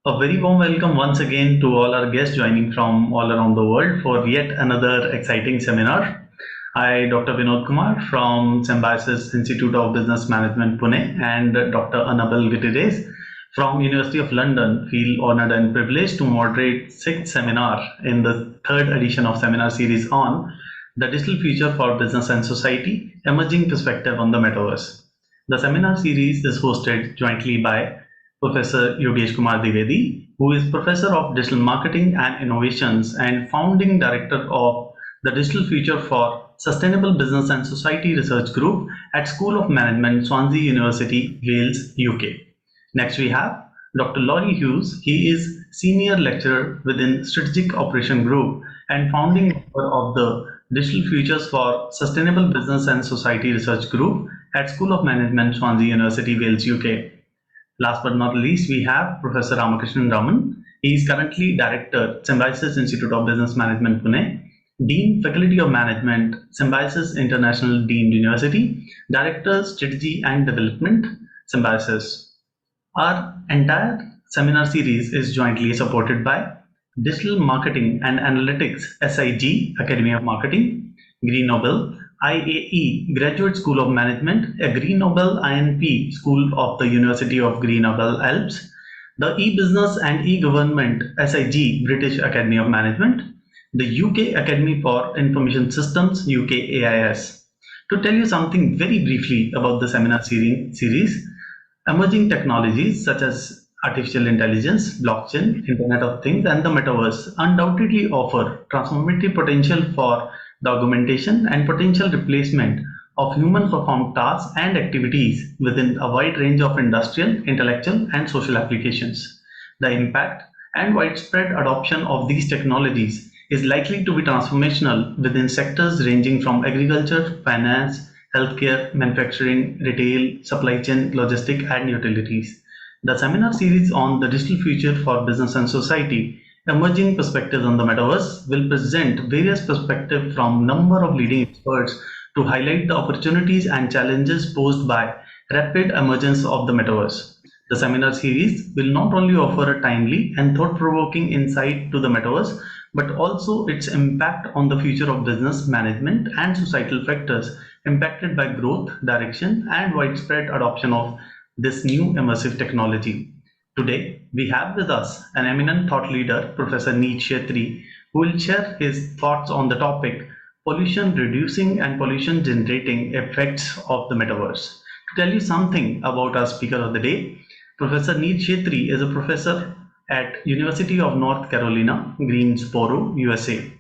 A very warm welcome once again to all our guests joining from all around the world for yet another exciting seminar. I, Dr. Vinod Kumar from Symbiosis Institute of Business Management, Pune, and Dr. Anabel Gutierrez from University of London feel honored and privileged to moderate sixth seminar in the third edition of seminar series on the digital future for business and society, emerging perspective on the metaverse. The seminar series is hosted jointly by Professor Yogesh Dwivedi, who is Professor of Digital Marketing and Innovations and Founding Director of the Digital Future for Sustainable Business and Society Research Group at School of Management, Swansea University, Wales, UK. Next we have Dr. Laurie Hughes. He is Senior Lecturer within Strategic Operation Group and founding member of the Digital Futures for Sustainable Business and Society Research Group at School of Management, Swansea University, Wales, UK. Last but not least, we have Professor Raman. He is currently Director, Symbiosis Institute of Business Management, Pune, Dean, Faculty of Management, Symbiosis International Deemed University, Director, Strategy and Development, Symbiosis. Our entire seminar series is jointly supported by Digital Marketing and Analytics, SIG, Academy of Marketing, Green Nobel, IAE, Graduate School of Management, a Green Nobel INP School of the University of Grenoble Alps, the E-Business and E-Government SIG, British Academy of Management, the UK Academy for Information Systems, UK AIS. To tell you something very briefly about the seminar series, emerging technologies such as artificial intelligence, blockchain, Internet of Things, and the Metaverse undoubtedly offer transformative potential for the augmentation and potential replacement of human performed tasks and activities within a wide range of industrial, intellectual, and social applications. The impact and widespread adoption of these technologies is likely to be transformational within sectors ranging from agriculture, finance, healthcare, manufacturing, retail, supply chain, logistics, and utilities. The seminar series on the digital future for business and society, emerging perspectives on the metaverse, will present various perspectives from a number of leading experts to highlight the opportunities and challenges posed by rapid emergence of the metaverse. The seminar series will not only offer a timely and thought-provoking insight to the metaverse, but also its impact on the future of business management and societal factors impacted by growth, direction, and widespread adoption of this new immersive technology. Today, we have with us an eminent thought leader, Professor Kshetri, who will share his thoughts on the topic pollution reducing and pollution generating effects of the metaverse. To tell you something about our speaker of the day, Professor Kshetri is a professor at University of North Carolina-Greensboro, USA,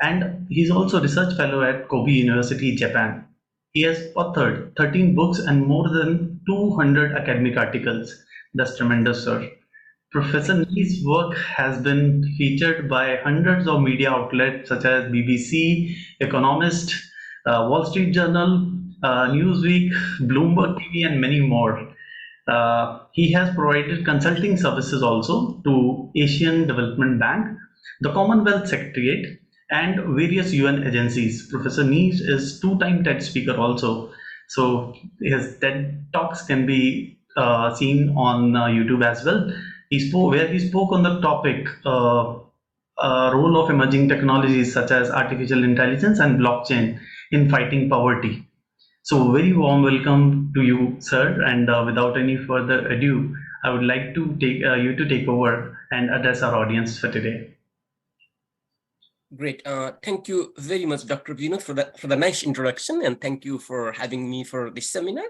and he's also research fellow at Kobe University, Japan. He has authored 13 books and more than 200 academic articles. That's tremendous, sir. Professor Nee's work has been featured by hundreds of media outlets such as BBC, Economist, Wall Street Journal, Newsweek, Bloomberg TV, and many more. He has provided consulting services also to Asian Development Bank, the Commonwealth Secretariat, and various UN agencies. Professor Nees is two-time TED speaker also. So his TED Talks can be seen on YouTube as well. He spoke on the topic role of emerging technologies such as artificial intelligence and blockchain in fighting poverty. So very warm welcome to you, sir. And without any further ado, I would like to take you to take over and address our audience for today. Great. Thank you very much, Dr. Vinod, for the nice introduction, and thank you for having me for this seminar.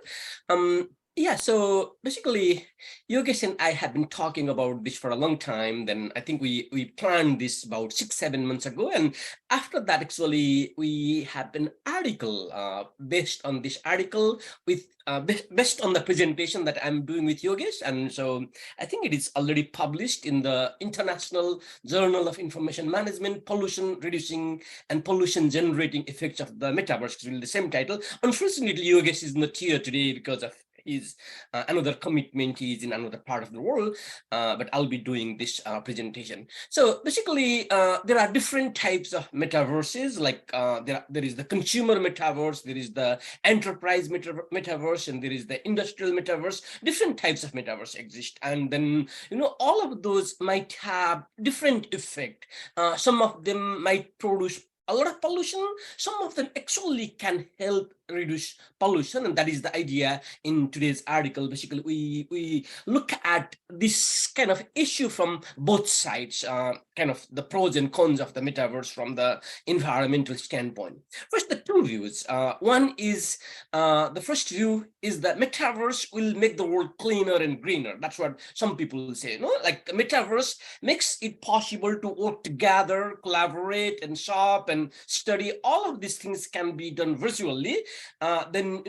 Yeah, so basically, Yogesh and I have been talking about this for a long time. Then I think we planned this about 6-7 months ago. And after that, actually, we have an article based on this article with based on the presentation that I'm doing with Yogesh. And so I think it is already published in the International Journal of Information Management, Pollution Reducing and Pollution Generating Effects of the Metaverse, which is the same title. Unfortunately, Yogesh is not here today because of He's another commitment. He's in another part of the world, but I'll be doing this presentation. So basically, there are different types of metaverses. Like there is the consumer metaverse, there is the enterprise metaverse, and there is the industrial metaverse. Different types of metaverse exist, and then all of those might have different effect. Some of them might produce a lot of pollution. Some of them actually can help reduce pollution, and that is the idea in today's article. Basically, we look at this kind of issue from both sides, kind of the pros and cons of the metaverse from the environmental standpoint. First, the two views. One is the first view is that metaverse will make the world cleaner and greener. That's what some people say. Like the metaverse makes it possible to work together, collaborate, and shop and study. All of these things can be done virtually. Then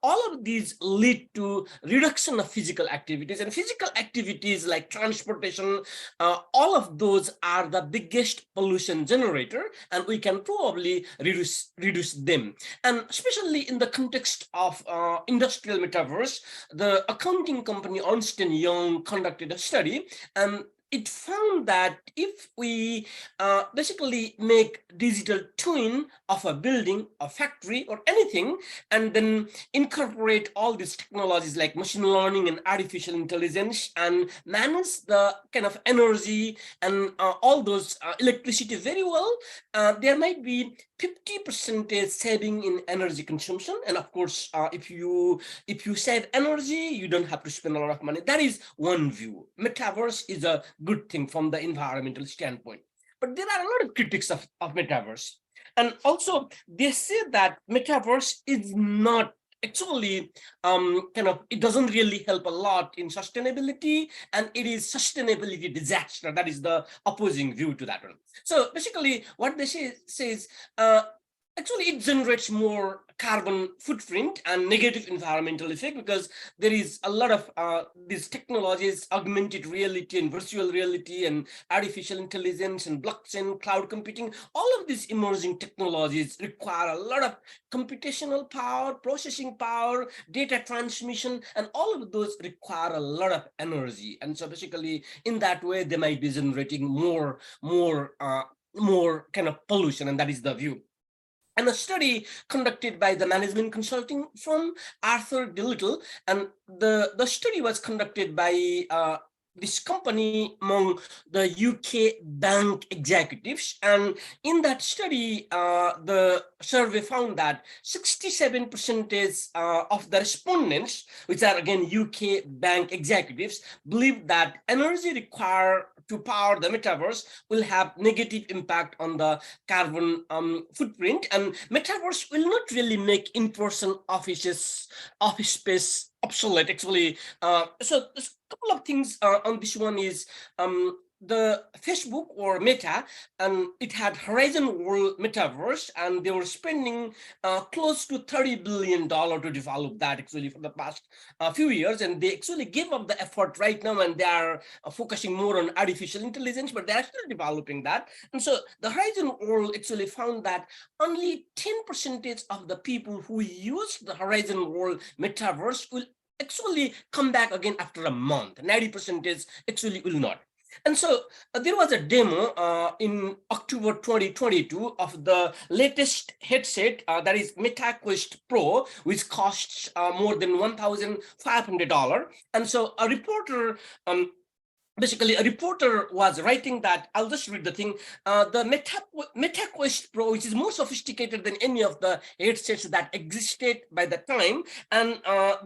all of these lead to reduction of physical activities, and physical activities like transportation, all of those are the biggest pollution generator, and we can probably reduce them. And especially in the context of industrial metaverse, the accounting company Ernst & Young conducted a study, and it found that if we basically make digital twin of a building, a factory, or anything, and then incorporate all these technologies like machine learning and artificial intelligence, and manage the kind of energy and all those electricity very well, there might be 50% saving in energy consumption. And of course, if you save energy, you don't have to spend a lot of money. That is one view. Metaverse is a good thing from the environmental standpoint. But there are a lot of critics of metaverse. And also, they say that metaverse is not actually it doesn't really help a lot in sustainability, and it is sustainability disaster. That is the opposing view to that one. So basically what they say is actually it generates more carbon footprint and negative environmental effect, because there is a lot of these technologies, augmented reality and virtual reality and artificial intelligence and blockchain, cloud computing. All of these emerging technologies require a lot of computational power, processing power, data transmission, and all of those require a lot of energy. And so basically in that way, they might be generating more kind of pollution, and that is the view. And a study conducted by the management consulting firm Arthur D. Little, and the study was conducted by this company among the UK bank executives. And in that study, the survey found that 67% of the respondents, which are again UK bank executives, believe that energy required to power the metaverse will have negative impact on the carbon footprint, and metaverse will not really make in-person office space obsolete, actually. So there's a couple of things on this one is the Facebook or Meta, and it had Horizon World Metaverse, and they were spending close to $30 billion to develop that actually for the past few years, and they actually gave up the effort right now, and they are focusing more on artificial intelligence, but they're still developing that. And so the Horizon World actually found that only 10% of the people who use the Horizon World Metaverse will actually come back again after a month. 90% actually will not. And so there was a demo in October 2022 of the latest headset, that is Meta Quest Pro, which costs more than $1,500. And so a reporter basically, a reporter was writing that, I'll just read the thing, the Meta Quest Pro, which is more sophisticated than any of the headsets that existed by the time. And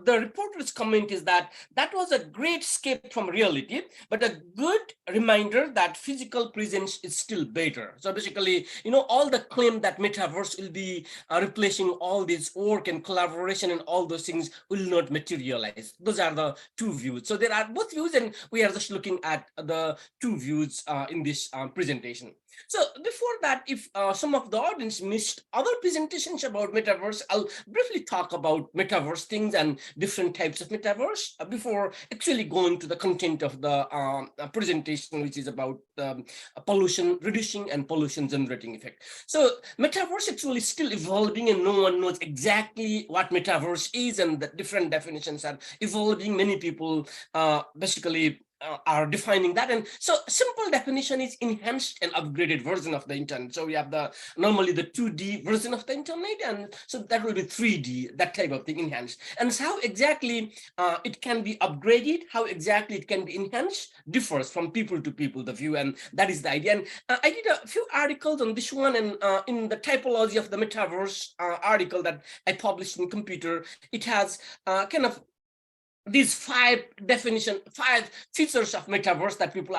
the reporter's comment is that that was a great escape from reality, but a good reminder that physical presence is still better. So basically, all the claim that metaverse will be replacing all this work and collaboration and all those things will not materialize. Those are the two views. So there are both views, and we are just looking looking at the two views in this presentation. So before that, if some of the audience missed other presentations about Metaverse, I'll briefly talk about Metaverse things and different types of Metaverse before actually going to the content of the presentation, which is about pollution reducing and pollution generating effect. So Metaverse actually still evolving, and no one knows exactly what Metaverse is, and the different definitions are evolving. Many people basically are defining that. And so simple definition is enhanced and upgraded version of the internet. So we have the normally the 2D version of the internet, and so that will be 3D, that type of thing, enhanced. And so how exactly it can be upgraded, how exactly it can be enhanced, differs from people to people, the view, and that is the idea. And I did a few articles on this one, and in the typology of the Metaverse article that I published in Computer, it has kind of these five features of Metaverse that people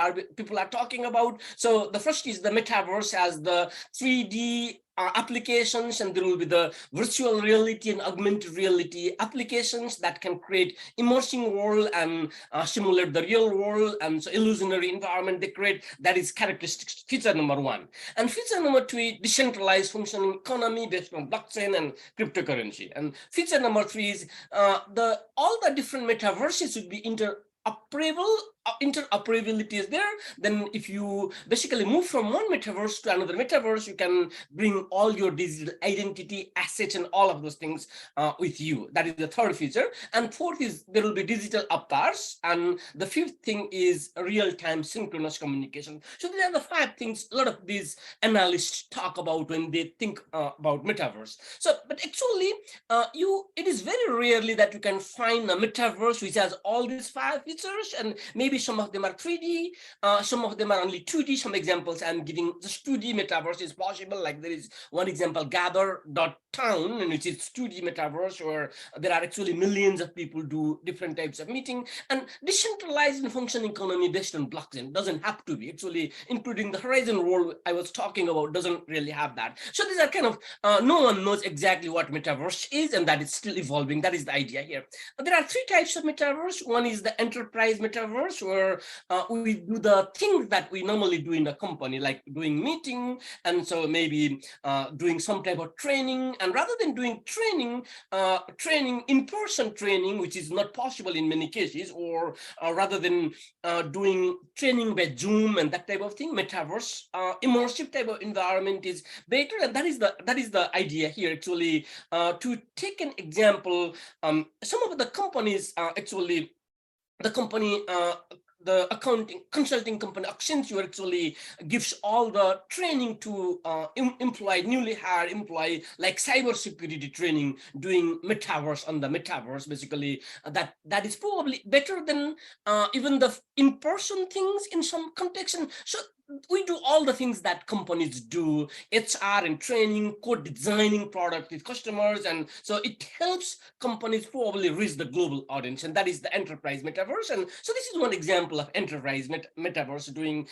are talking about. So the first is the Metaverse as the 3D applications, and there will be the virtual reality and augmented reality applications that can create immersing world and simulate the real world, and so illusionary environment they create. That is characteristics, feature number one. And feature number two is decentralized functioning economy based on blockchain and cryptocurrency. And feature number three is all the different metaverses should be interoperability is there. Then if you basically move from one metaverse to another metaverse, you can bring all your digital identity, assets, and all of those things with you. That is the third feature. And fourth is there will be digital avatars. And the fifth thing is real-time synchronous communication. So these are the five things a lot of these analysts talk about when they think about metaverse. So, but actually, it is very rarely that you can find a metaverse which has all these five features, and maybe some of them are 3D, some of them are only 2D. Some examples I'm giving, just 2D metaverse is possible. Like there is one example, Gather.town, which is 2D metaverse, where there are actually millions of people do different types of meeting. And decentralized and functioning economy based on blockchain doesn't have to be, actually, including the Horizon world I was talking about doesn't really have that. So these are kind of, no one knows exactly what metaverse is, and that is still evolving. That is the idea here. There are three types of metaverse. One is the enterprise metaverse, where we do the things that we normally do in a company, like doing meeting, and so maybe doing some type of training. And rather than doing training, in-person training, which is not possible in many cases, or rather than doing training by Zoom and that type of thing, metaverse, immersive type of environment is better. And that is the idea here, actually. To take an example, some of the companies actually, the accounting consulting company Accenture actually gives all the training to newly hired employee, like cybersecurity training, doing metaverse on the metaverse. Basically, that is probably better than even the in-person things in some context. And so we do all the things that companies do, HR and training, code designing product with customers. And so it helps companies probably reach the global audience. And that is the enterprise metaverse. And so this is one example of enterprise metaverse, doing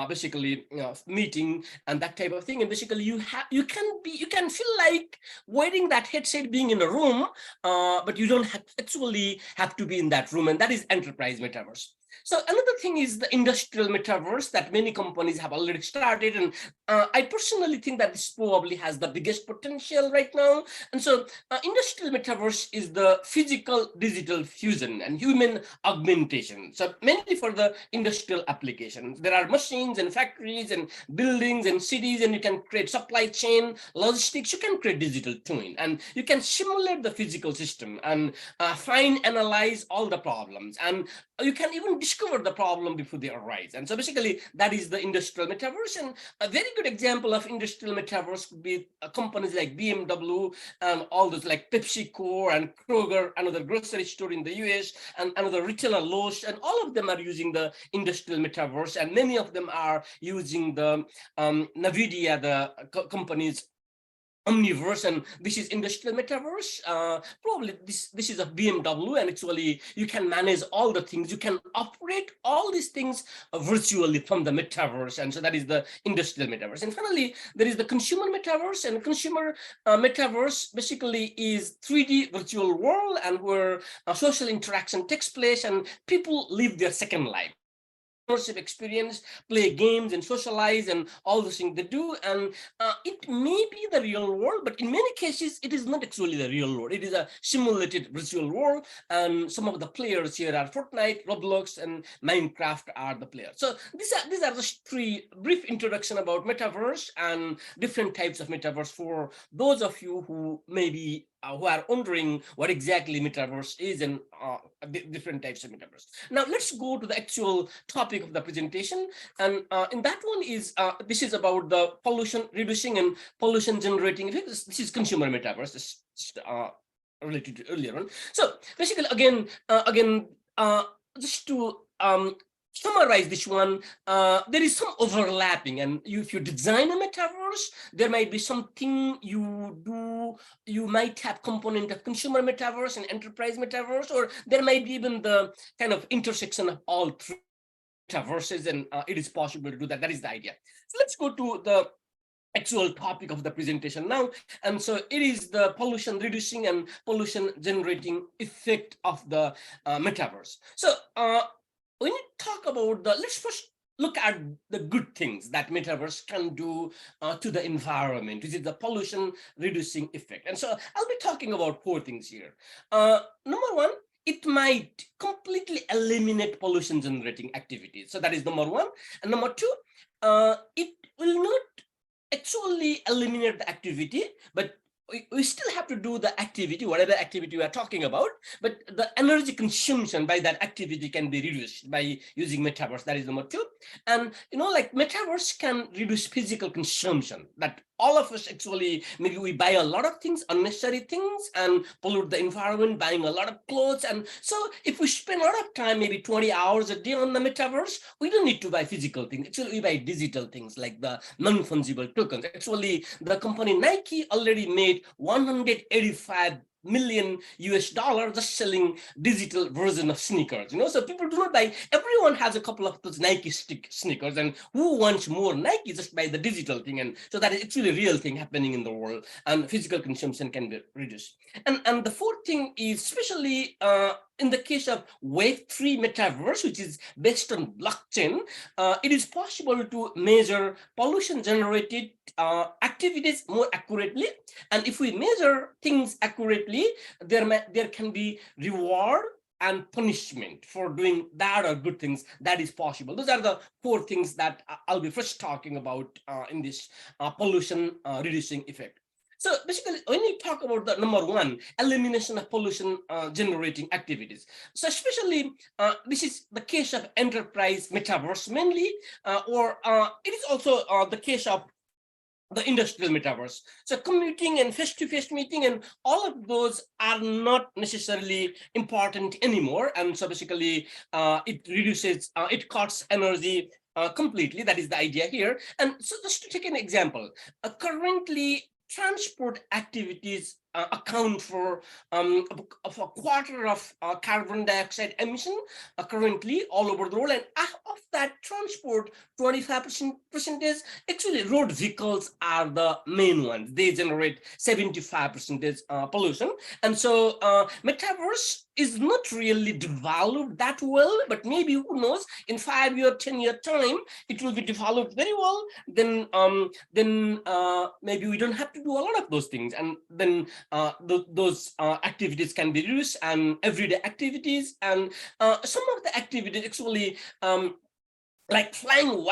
basically meeting and that type of thing. And basically you can feel like wearing that headset, being in a room, but you don't actually have to be in that room. And that is enterprise metaverse. So another thing is the industrial metaverse that many companies have already started. And I personally think that this probably has the biggest potential right now. And so industrial metaverse is the physical digital fusion and human augmentation. So mainly for the industrial applications, there are machines and factories and buildings and cities, and you can create supply chain, logistics. You can create digital twin, and you can simulate the physical system and analyze all the problems. And you can even discover the problem before they arise. And so basically that is the industrial metaverse. And a very good example of industrial metaverse could be companies like BMW and all those, like PepsiCo and Kroger, another grocery store in the US, and another retailer, Lowe's, and all of them are using the industrial metaverse. And many of them are using the NVIDIA, the company's Omniverse, and this is industrial metaverse. Probably this is a BMW, and actually you can manage all the things. You can operate all these things virtually from the metaverse, and so that is the industrial metaverse. And finally, there is the consumer metaverse, and consumer metaverse basically is 3D virtual world, and where social interaction takes place, and people live their second life. immersive experience, play games and socialize and all those things they do. And it may be the real world, but in many cases, it is not actually the real world. It is a simulated virtual world. And some of the players here are Fortnite, Roblox, and Minecraft are the players. So these are just three brief introduction about metaverse and different types of metaverse for those of you who maybe who are wondering what exactly metaverse is and different types of metaverse. Now let's go to the actual topic of the presentation, and in that one is this is about the pollution reducing and pollution generating effects. This is consumer metaverse. This related to earlier on. So basically, again, just to summarize this one, there is some overlapping, and if you design a metaverse, there might be something you do, you might have component of consumer metaverse and enterprise metaverse, or there might be even the kind of intersection of all three metaverses, and it is possible to do that. That is the idea. So let's go to the actual topic of the presentation now. And so it is the pollution reducing and pollution generating effect of the metaverse. So when you talk about let's first look at the good things that metaverse can do to the environment, which is the pollution reducing effect. And so I'll be talking about 4 things here. Number 1, it might completely eliminate pollution generating activities. So that is number 1. And number 2, it will not actually eliminate the activity, but we still have to do the activity, whatever activity we are talking about, but the energy consumption by that activity can be reduced by using metaverse. That is number 2. And like metaverse can reduce physical consumption, that all of us actually, maybe we buy a lot of things, unnecessary things, and pollute the environment, buying a lot of clothes. And so if we spend a lot of time, maybe 20 hours a day on the metaverse, we don't need to buy physical things. Actually, we buy digital things like the non-fungible tokens. Actually, the company Nike already made $185 million just selling digital version of sneakers. So people do not buy. Everyone has a couple of those Nike sneakers, and who wants more Nike? Just buy the digital thing. And so that is actually a real thing happening in the world, and physical consumption can be reduced. And the 4th thing is, especially in the case of Web3 metaverse, which is based on blockchain, it is possible to measure pollution generated activities more accurately. And if we measure things accurately, there can be reward and punishment for doing bad or good things. That is possible. Those are the 4 things that I'll be first talking about in this pollution reducing effect. So basically, when you talk about the number 1, elimination of pollution generating activities. So especially, this is the case of enterprise metaverse mainly, or it is also the case of the industrial metaverse. So commuting and face-to-face meeting and all of those are not necessarily important anymore. And so basically, it reduces, it cuts energy completely. That is the idea here. And so just to take an example, currently transport activities account for a quarter of carbon dioxide emission currently all over the world, and of that transport, 25% is actually road vehicles are the main ones. They generate 75% pollution, and so metaverse is not really developed that well, but maybe who knows, in 5-year, 10-year time, it will be developed very well. Then maybe we don't have to do a lot of those things, and then those activities can be reduced, and everyday activities, and some of the activities actually like flying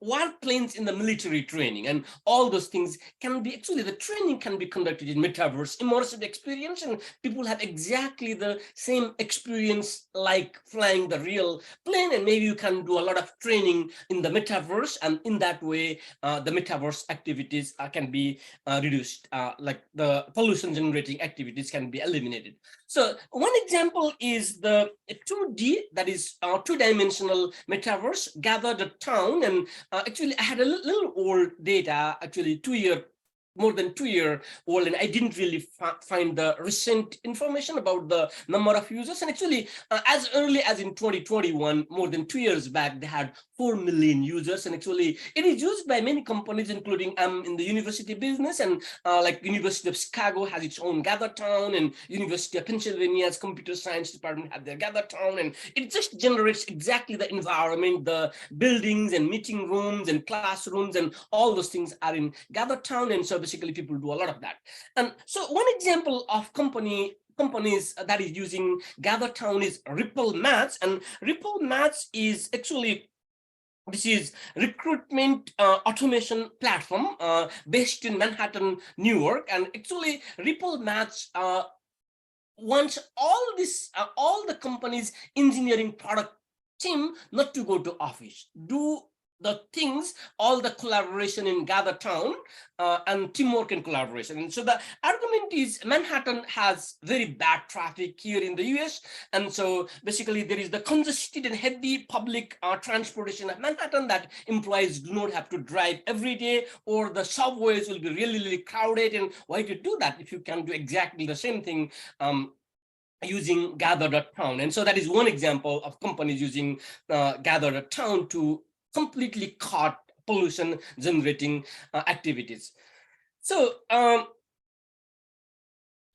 wire planes in the military training, and all those things can be actually, the training can be conducted in metaverse, immersive experience, and people have exactly the same experience like flying the real plane, and maybe you can do a lot of training in the metaverse, and in that way the metaverse activities can be reduced, like the pollution generating activities can be eliminated. So one example is the 2D, that is 2-dimensional metaverse, gathered a town, and actually I had a little old data, actually 2-year more than 2 year old, and I didn't really find the recent information about the number of users. And actually, as early as in 2021, more than 2 years back, they had 4 million users. And actually, it is used by many companies, including in the university business, and like University of Chicago has its own GatherTown, and University of Pennsylvania's computer science department have their GatherTown, and it just generates exactly the environment, the buildings and meeting rooms and classrooms and all those things are in GatherTown. And so basically people do a lot of that. And so one example of companies that is using GatherTown is Ripple Maths. And Ripple Maths is actually, this is recruitment automation platform based in Manhattan, New York. And actually Ripple Maths wants all the company's engineering product team not to go to office, do the things, all the collaboration in GatherTown and teamwork and collaboration. And so the argument is Manhattan has very bad traffic here in the US. And so basically there is the congested and heavy public transportation of Manhattan that employees do not have to drive every day, or the subways will be really, really crowded. And why to do that if you can do exactly the same thing using Gather.town? And so that is one example of companies using Gather.town to completely cut pollution generating activities. So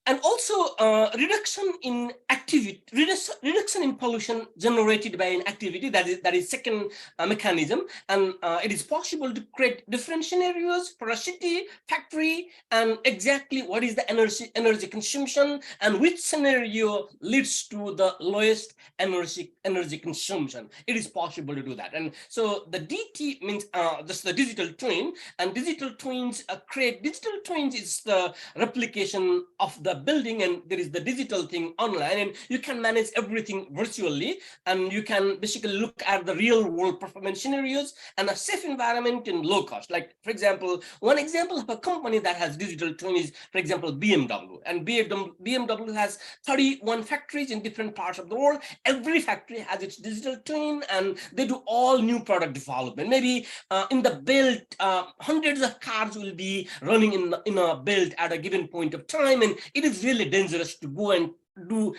and also reduction in activity, reduction in pollution generated by an activity, that is second mechanism. And it is possible to create different scenarios for a city, factory, and exactly what is the energy consumption and which scenario leads to the lowest energy consumption. It is possible to do that. And so the DT means just the digital twin, and digital twins create, digital twins is the replication of the building, and there is the digital thing online, and you can manage everything virtually, and you can basically look at the real world performance scenarios and a safe environment in low cost. Like, for example, one example of a company that has digital twin is, for example, BMW. And BMW has 31 factories in different parts of the world. Every factory has its digital twin, and they do all new product development. Maybe in the build, hundreds of cars will be running in a build at a given point of time, and it is really dangerous to go and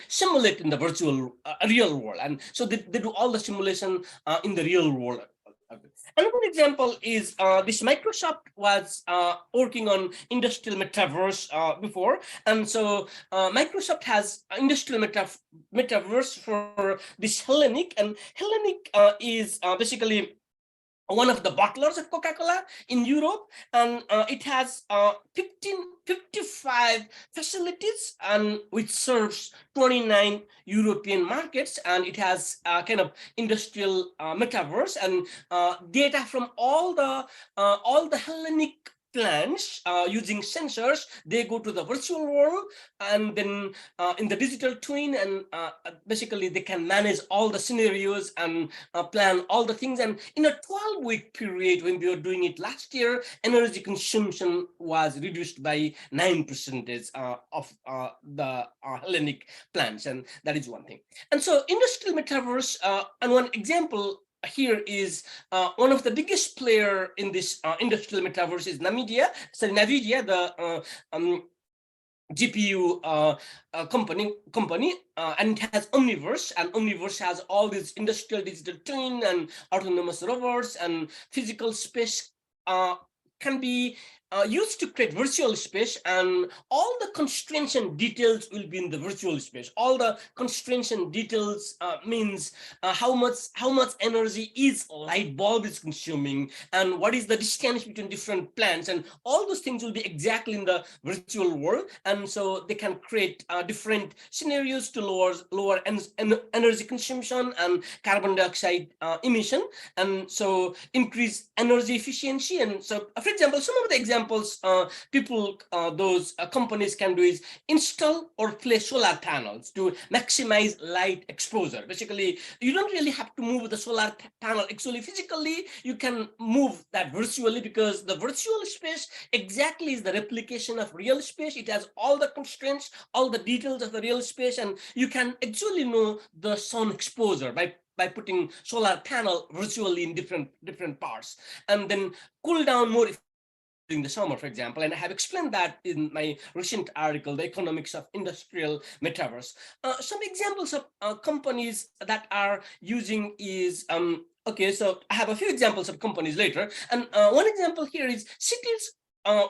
simulate in the virtual real world. And so they do all the simulation in the real world. Another example is this Microsoft was working on industrial metaverse before. And so Microsoft has industrial metaverse for this Hellenic, and Hellenic is basically one of the bottlers of Coca-Cola in Europe, and it has 55 facilities, and which serves 29 European markets, and it has kind of industrial metaverse, and data from all the Hellenic plants using sensors, they go to the virtual world, and then in the digital twin, and basically they can manage all the scenarios and plan all the things. And in a 12-week period, when we were doing it last year, energy consumption was reduced by 9% of the Hellenic plants, and that is one thing. And so industrial metaverse, and one example here is one of the biggest player in this industrial metaverse is NVIDIA, the GPU company, and it has Omniverse, and Omniverse has all these industrial digital twin and autonomous rovers, and physical space can be used to create virtual space, and all the constraints and details will be in the virtual space. All the constraints and details means how much energy is light bulb is consuming, and what is the distance between different plants, and all those things will be exactly in the virtual world. And so they can create different scenarios to lower energy consumption and carbon dioxide emission, and so increase energy efficiency. And so, for example, some of the examples those companies can do is install or place solar panels to maximize light exposure. Basically, you don't really have to move the solar panel. Actually, physically, you can move that virtually, because the virtual space exactly is the replication of real space. It has all the constraints, all the details of the real space, and you can actually know the sun exposure by putting solar panel virtually in different parts, and then cool down more during the summer, for example, and I have explained that in my recent article, The Economics of Industrial Metaverse. Some examples of companies that are using is, okay, so I have a few examples of companies later. And one example here is cities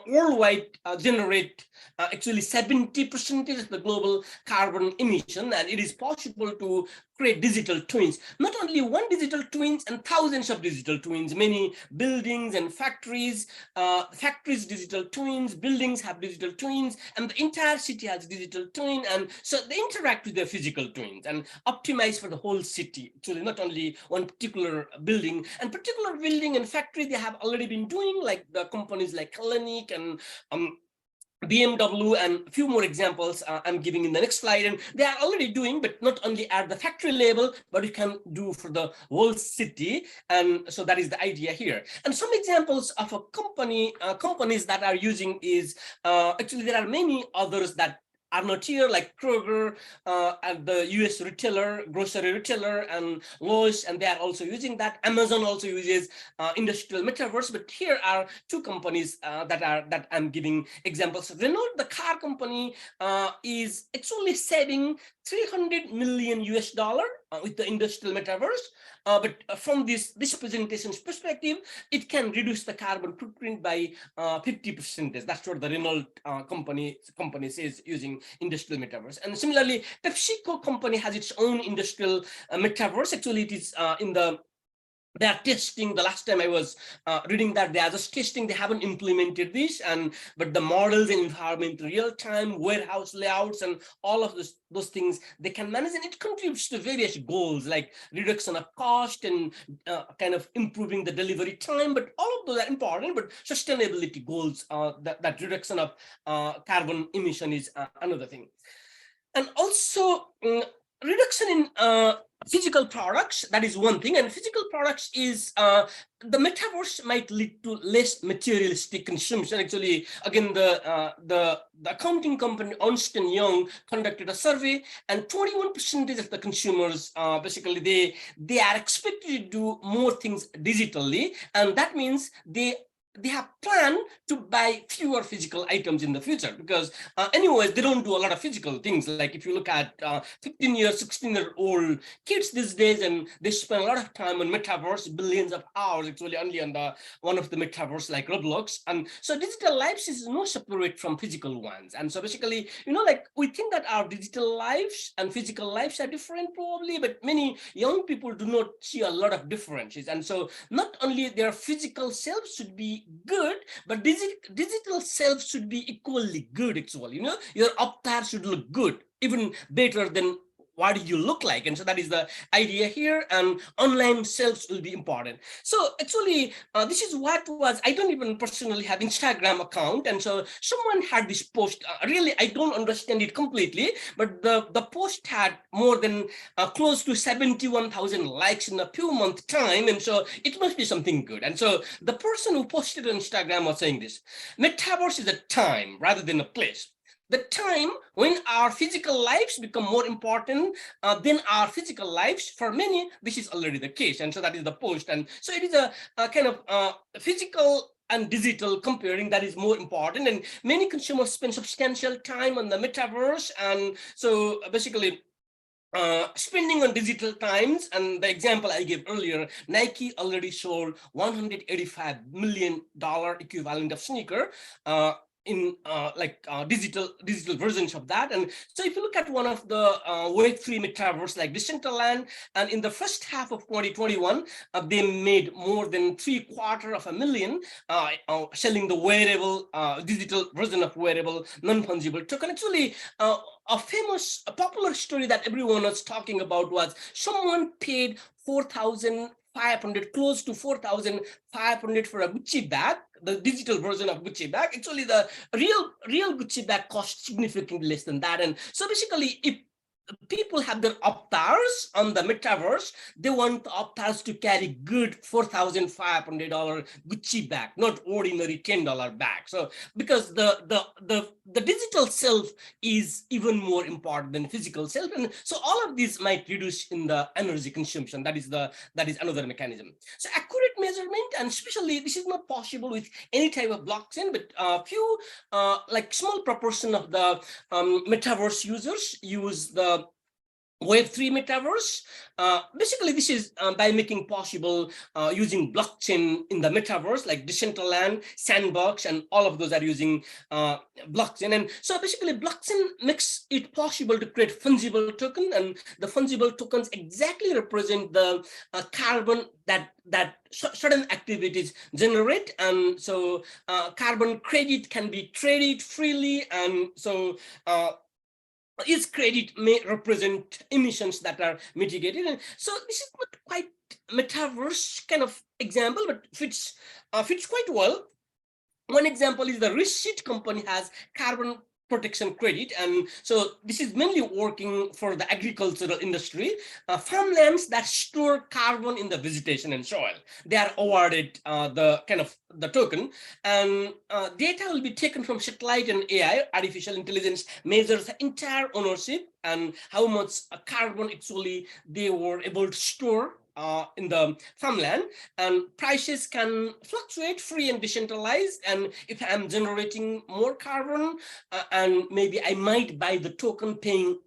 worldwide generate actually 70% of the global carbon emission, and it is possible to create digital twins. Not only one digital twins and thousands of digital twins, many buildings and factories, digital twins, buildings have digital twins, and the entire city has digital twin. And so they interact with their physical twins and optimize for the whole city. So not only one particular building and factory they have already been doing, like the companies like Hellenic and BMW, and a few more examples I'm giving in the next slide. And they are already doing, but not only at the factory level, but you can do for the whole city. And so that is the idea here. And some examples of a companies that are using is, actually there are many others that are not here, like Kroger, and the US retailer, grocery retailer, and Lowe's, and they are also using that. Amazon also uses industrial metaverse, but here are two companies that I'm giving examples. Renault, the car company, is actually saving $300 million with the industrial metaverse. But from this presentation's perspective, it can reduce the carbon footprint by 50%. That's what the Renault company says using industrial metaverse. And similarly, PepsiCo company has its own industrial metaverse. Actually, it is they are testing. The last time I was reading that, they are just testing. They haven't implemented this, but the models and environment, real time warehouse layouts, and all of those things they can manage, and it contributes to various goals like reduction of cost and kind of improving the delivery time. But all of those are important. But sustainability goals, that reduction of carbon emission is another thing, and also reduction in physical products. That is one thing. And physical products is the metaverse might lead to less materialistic consumption. Actually, again, the accounting company Ernst & Young conducted a survey, and 21% of the consumers basically they are expected to do more things digitally, and that means they have planned to buy fewer physical items in the future, because anyways, they don't do a lot of physical things. Like if you look at 16-year-old kids these days, and they spend a lot of time on metaverse, billions of hours actually only on one of the metaverse like Roblox. And so digital lives is no separate from physical ones. And so basically, like we think that our digital lives and physical lives are different probably, but many young people do not see a lot of differences. And so not only their physical selves should be good, but digital self should be equally good. Actually, your avatar should look good, even better than what you look like. And so that is the idea here, and online selves will be important. So actually, this is what was, I don't even personally have Instagram account, and so someone had this post. Really, I don't understand it completely, but the post had more than close to 71,000 likes in a few months time, and so it must be something good. And so the person who posted on Instagram was saying this: metaverse is a time rather than a place. The time when our physical lives become more important than our physical lives. For many, this is already the case. And so that is the post. And so it is a kind of physical and digital comparing that is more important. And many consumers spend substantial time on the metaverse. And so basically, spending on digital times, and the example I gave earlier, Nike already sold $185 million equivalent of sneaker in digital versions of that. And so if you look at one of the Web3 metaverse like Decentraland, and in the first half of 2021, they made more than $750,000 selling the wearable digital version of wearable non-fungible token. Actually, a popular story that everyone was talking about was someone paid $4,500, close to $4,500 for a Gucci bag, the digital version of Gucci bag. Actually, the real Gucci bag costs significantly less than that. And so basically, if people have their avatars on the metaverse. They want the avatars to carry good $4,500 Gucci bag, not ordinary $10 bag. So because the digital self is even more important than physical self, and so all of these might reduce in the energy consumption. That is another mechanism. So accurate measurement, and especially this is not possible with any type of blockchain, but a few like small proportion of the metaverse users use the Web3 metaverse. Basically, this is by making possible using blockchain in the metaverse, like Decentraland, Sandbox, and all of those are using blockchain. And so basically, blockchain makes it possible to create fungible token, and the fungible tokens exactly represent the carbon that certain activities generate. And so carbon credit can be traded freely, and so each credit may represent emissions that are mitigated. And so this is not quite metaverse kind of example, but fits quite well. One example is the receipt company has carbon protection credit, and so this is mainly working for the agricultural industry. Farmlands that store carbon in the vegetation and soil, they are awarded the kind of the token, and data will be taken from satellite and AI. Artificial intelligence measures the entire ownership and how much carbon actually they were able to store in the farmland, and prices can fluctuate free and decentralized. And if I'm generating more carbon, and maybe I might buy the token paying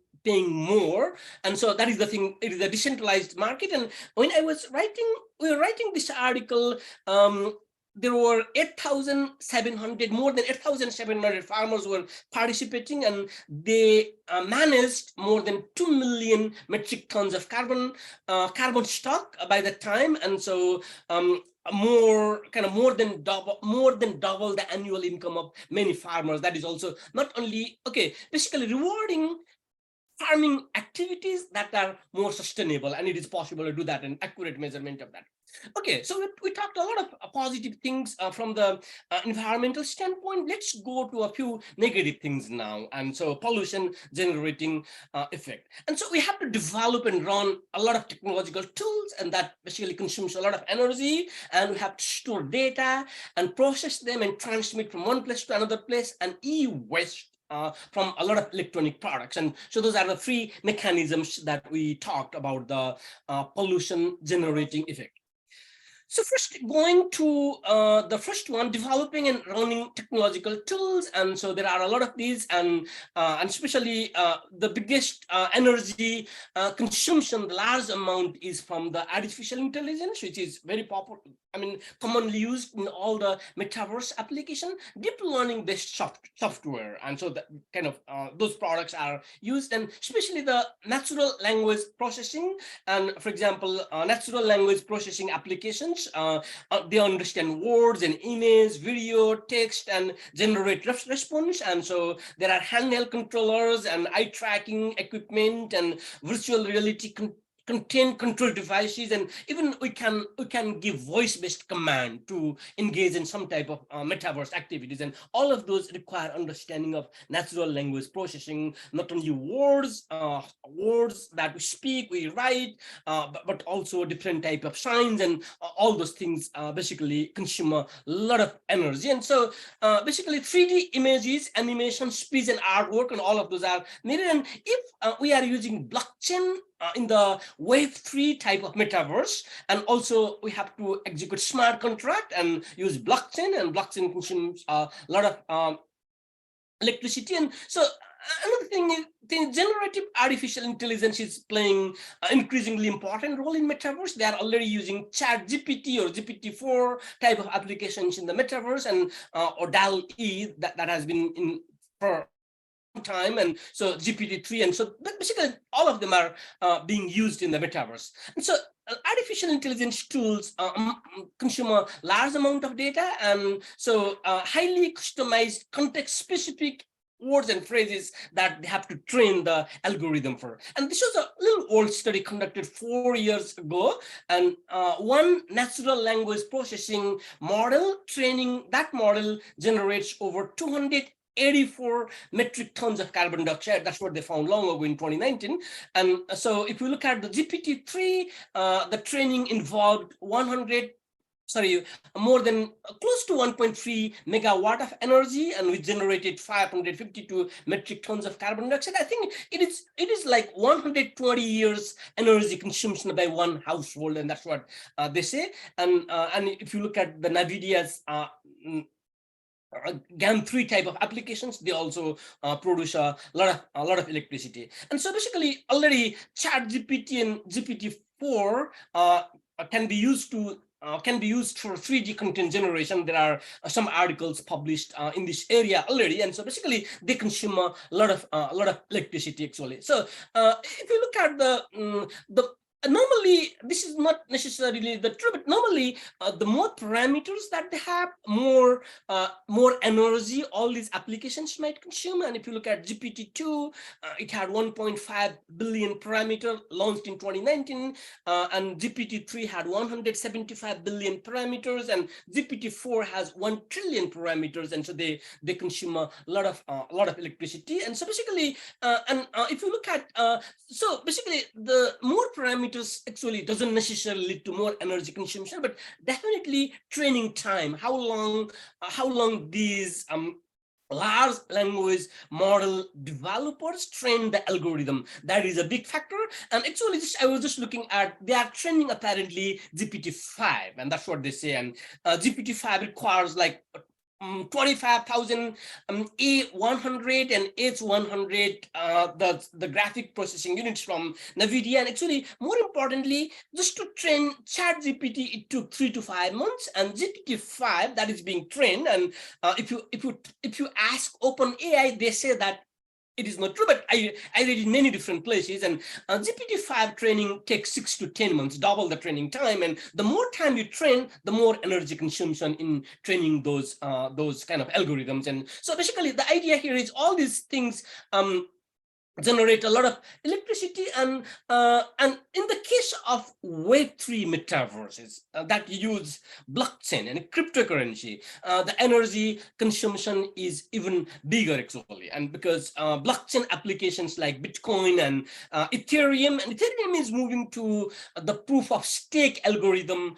more. And so that is the thing. It is a decentralized market. And when we were writing this article, there were 8,700, more than 8,700 farmers were participating, and they managed more than 2 million metric tons of carbon stock by the time. And so more than double the annual income of many farmers. That is also not only basically rewarding farming activities that are more sustainable, and it is possible to do that, and accurate measurement of that. Okay, so we talked a lot of positive things from the environmental standpoint. Let's go to a few negative things now. And so pollution generating effect. And so we have to develop and run a lot of technological tools, and that basically consumes a lot of energy, and we have to store data and process them and transmit from one place to another place, and e-waste from a lot of electronic products. And so those are the three mechanisms that we talked about, the pollution generating effect. So first, going to the first one, developing and running technological tools. And so there are a lot of these, and especially the biggest energy consumption, the large amount is from the artificial intelligence, which is very popular. I mean, commonly used in all the metaverse application, deep learning based software. And so that kind of those products are used, and especially the natural language processing. And for example, natural language processing applications, they understand words and image, video, text, and generate response. And so there are handheld controllers and eye tracking equipment and virtual reality content control devices, and even we can give voice-based command to engage in some type of metaverse activities. And all of those require understanding of natural language processing, not only words that we speak, we write, but also different type of signs, and all those things basically consume a lot of energy. And so basically 3D images, animation, speech, and artwork, and all of those are needed. And if we are using blockchain in the Web3 type of metaverse, and also we have to execute smart contract and use blockchain, and blockchain consumes a lot of electricity. And so another thing is the generative artificial intelligence is playing an increasingly important role in metaverse. They are already using ChatGPT or GPT-4 type of applications in the metaverse, and or DALL-E that has been in for time, and so GPT-3, and so basically all of them are being used in the metaverse. And so artificial intelligence tools consume a large amount of data, and so highly customized, context-specific words and phrases that they have to train the algorithm for. And this was a little old study conducted 4 years ago, and one natural language processing model, training that model generates over 200 84 metric tons of carbon dioxide. That's what they found long ago in 2019. And so if you look at the GPT-3, the training involved more than close to 1.3 megawatt of energy, and we generated 552 metric tons of carbon dioxide. I think it is like 120 years energy consumption by one household, and that's what they say. And if you look at the NVIDIA's GAN3 type of applications, they also produce a lot of electricity. And so basically already ChatGPT and GPT-4 can be used for 3D content generation. There are some articles published in this area already, and so basically they consume a lot of electricity actually. So if you look at the normally, this is not necessarily the true, but normally the more parameters that they have, more energy all these applications might consume. And if you look at GPT-2, it had 1.5 billion parameter launched in 2019, and GPT-3 had 175 billion parameters, and GPT-4 has 1 trillion parameters, and so they consume a lot of electricity. And so basically, if you look at so basically the more parameters actually doesn't necessarily lead to more energy consumption, but definitely training time, how long these large language model developers train the algorithm, that is a big factor. And actually I was just looking at, they are training apparently GPT-5, and that's what they say. And GPT-5 requires like 25,000 A100 and H100 the graphic processing units from NVIDIA. And actually, more importantly, just to train ChatGPT, it took 3 to 5 months, and GPT-5 that is being trained. And if you ask OpenAI, they say that it is not true, but I read in many different places, and GPT-5 training takes 6 to 10 months, double the training time. And the more time you train, the more energy consumption in training those kind of algorithms. And so basically the idea here is all these things generate a lot of electricity, and in the case of Web3 metaverses that use blockchain and cryptocurrency, the energy consumption is even bigger actually. And because blockchain applications like Bitcoin and Ethereum is moving to the proof of stake algorithm,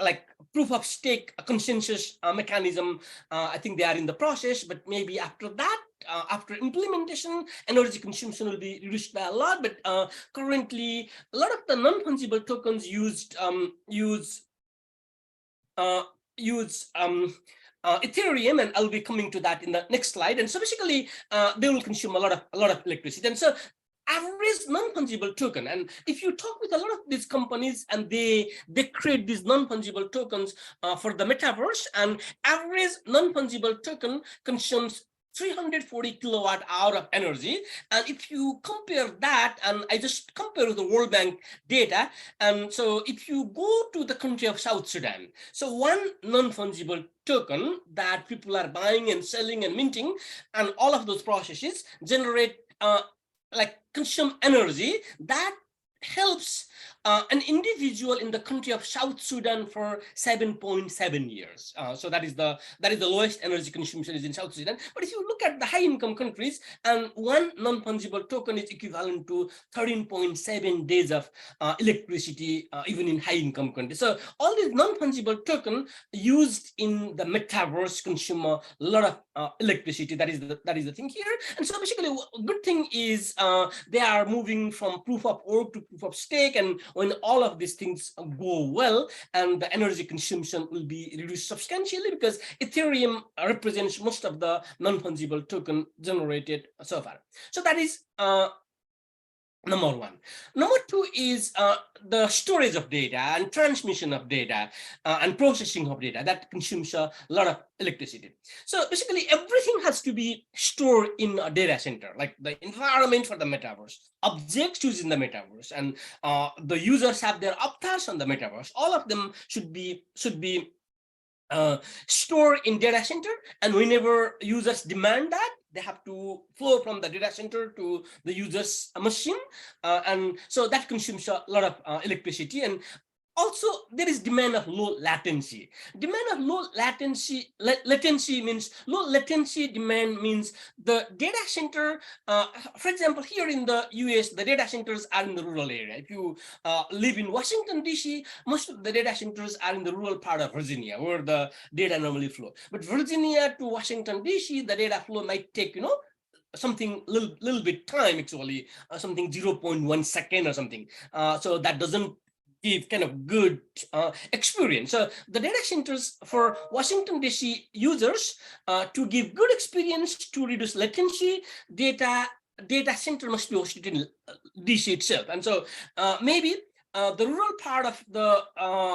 like proof of stake consensus mechanism. I think they are in the process, but maybe after that, after implementation, energy consumption will be reduced by a lot. But currently, a lot of the non-fungible tokens use Ethereum, and I'll be coming to that in the next slide. And so basically, they will consume a lot of electricity. And so average non-fungible token, and if you talk with a lot of these companies, and they create these non-fungible tokens for the metaverse, and average non-fungible token consumes 340 kilowatt hour of energy. And if you compare that, and I just compare the World Bank data, and so if you go to the country of South Sudan, so one non-fungible token that people are buying and selling and minting, and all of those processes generate consume energy that helps an individual in the country of South Sudan for 7.7 years. So that is the lowest energy consumption is in South Sudan. But if you look at the high income countries, and one non-fungible token is equivalent to 13.7 days of electricity, even in high income countries. So all these non-fungible token used in the metaverse consume a lot of electricity. That is the thing here. And so basically, a good thing is they are moving from proof of work to proof of stake, and when all of these things go well, and the energy consumption will be reduced substantially, because Ethereum represents most of the non-fungible token generated so far. So that is number one. Number two is the storage of data and transmission of data and processing of data that consumes a lot of electricity. So basically, everything has to be stored in a data center, like the environment for the metaverse, objects used in the metaverse, and the users have their avatars on the metaverse. All of them should be stored in data center, and whenever users demand that, they have to flow from the data center to the user's machine, and so that consumes a lot of electricity. And Also, there is demand of low latency. Demand of low latency, latency means low latency demand means the data center, for example, here in the US, the data centers are in the rural area. If you live in Washington, DC, most of the data centers are in the rural part of Virginia, where the data normally flow. But Virginia to Washington, DC, the data flow might take, something little bit time, actually, something 0.1 second or something. So that doesn't give kind of good experience. So the data centers for Washington DC users, to give good experience, to reduce latency, data center must be hosted in DC itself. And so maybe the rural part of the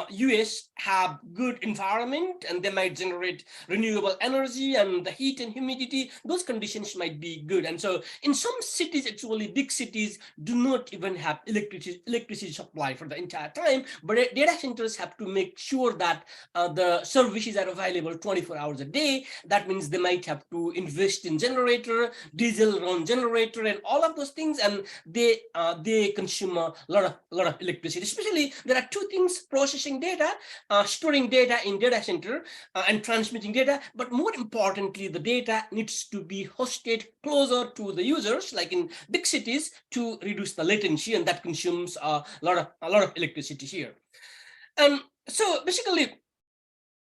US have good environment, and they might generate renewable energy, and the heat and humidity, those conditions might be good. And so in some cities, actually big cities do not even have electricity supply for the entire time, but data centers have to make sure that the services are available 24 hours a day. That means they might have to invest in generator, diesel run generator, and all of those things, and they consume a lot of electricity. Especially, there are two things: processing data, storing data in data center, and transmitting data. But more importantly, the data needs to be hosted closer to the users, like in big cities, to reduce the latency, and that consumes a lot of electricity here. And so basically,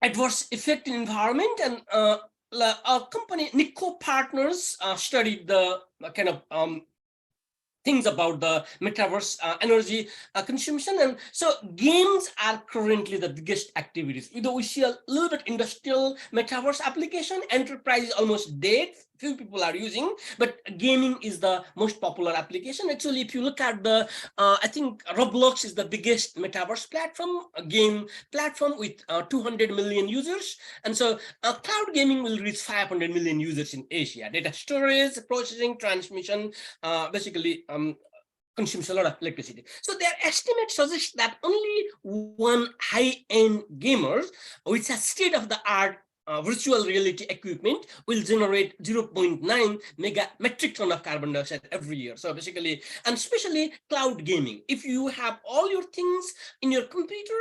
adverse effect in environment, and our company Nico Partners studied the kind of things about the metaverse energy consumption. And so games are currently the biggest activities. Though we see a little bit industrial metaverse application, enterprise is almost dead, few people are using, but gaming is the most popular application. Actually, if you look at the, I think Roblox is the biggest metaverse platform, a game platform with 200 million users. And so cloud gaming will reach 500 million users in Asia. Data storage, processing, transmission, basically consumes a lot of electricity. So their estimates suggest that only one high-end gamers, which has state-of-the-art virtual reality equipment, will generate 0.9 metric ton of carbon dioxide every year. So basically, and especially cloud gaming, if you have all your things in your computer,